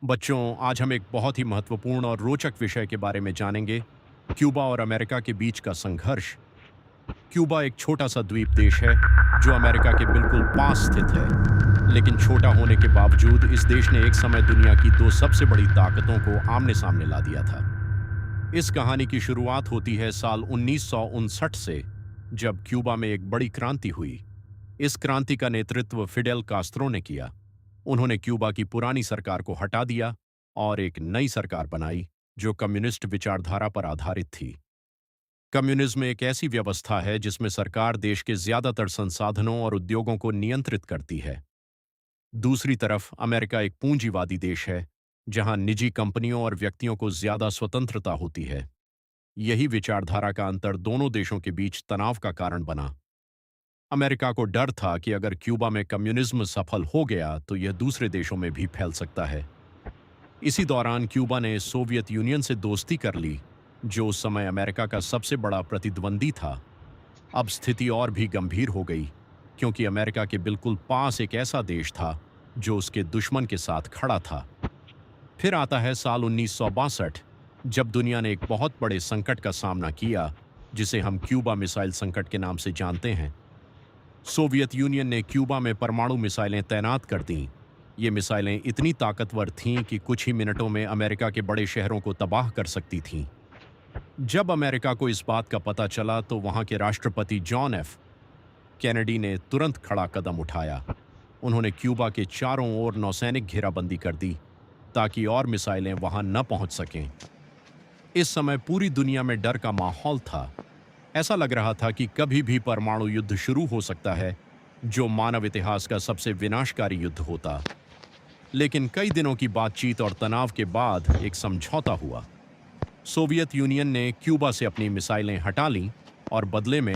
बच्चों, आज हम एक बहुत ही महत्वपूर्ण और रोचक विषय के बारे में जानेंगे। क्यूबा और अमेरिका के बीच का संघर्ष। क्यूबा एक छोटा सा द्वीप देश है जो अमेरिका के बिल्कुल पास स्थित है। लेकिन छोटा होने के बावजूद इस देश ने एक समय दुनिया की दो सबसे बड़ी ताकतों को आमने सामने ला दिया था। इस कहानी की शुरुआत होती है साल 1959 से, जब क्यूबा में एक बड़ी क्रांति हुई। इस क्रांति का नेतृत्व फिडेल कास्त्रो ने किया। उन्होंने क्यूबा की पुरानी सरकार को हटा दिया और एक नई सरकार बनाई जो कम्युनिस्ट विचारधारा पर आधारित थी। कम्युनिज्म एक ऐसी व्यवस्था है जिसमें सरकार देश के ज्यादातर संसाधनों और उद्योगों को नियंत्रित करती है। दूसरी तरफ अमेरिका एक पूंजीवादी देश है, जहां निजी कंपनियों और व्यक्तियों को ज्यादा स्वतंत्रता होती है। यही विचारधारा का अंतर दोनों देशों के बीच तनाव का कारण बना। अमेरिका को डर था कि अगर क्यूबा में कम्युनिज्म सफल हो गया तो यह दूसरे देशों में भी फैल सकता है। इसी दौरान क्यूबा ने सोवियत यूनियन से दोस्ती कर ली, जो उस समय अमेरिका का सबसे बड़ा प्रतिद्वंदी था। अब स्थिति और भी गंभीर हो गई, क्योंकि अमेरिका के बिल्कुल पास एक ऐसा देश था जो उसके दुश्मन के साथ खड़ा था। फिर आता है साल 1962, जब दुनिया ने एक बहुत बड़े संकट का सामना किया, जिसे हम क्यूबा मिसाइल संकट के नाम से जानते हैं। सोवियत यूनियन ने क्यूबा में परमाणु मिसाइलें तैनात कर दीं। ये मिसाइलें इतनी ताकतवर थीं कि कुछ ही मिनटों में अमेरिका के बड़े शहरों को तबाह कर सकती थीं। जब अमेरिका को इस बात का पता चला तो वहां के राष्ट्रपति जॉन एफ कैनेडी ने तुरंत खड़ा कदम उठाया। उन्होंने क्यूबा के चारों ओर नौसैनिक घेराबंदी कर दी, ताकि और मिसाइलें वहां न पहुंच सकें। इस समय पूरी दुनिया में डर का माहौल था। ऐसा लग रहा था कि कभी भी परमाणु युद्ध शुरू हो सकता है, जो मानव इतिहास का सबसे विनाशकारी युद्ध होता। लेकिन कई दिनों की बातचीत और तनाव के बाद एक समझौता हुआ। सोवियत यूनियन ने क्यूबा से अपनी मिसाइलें हटा लीं और बदले में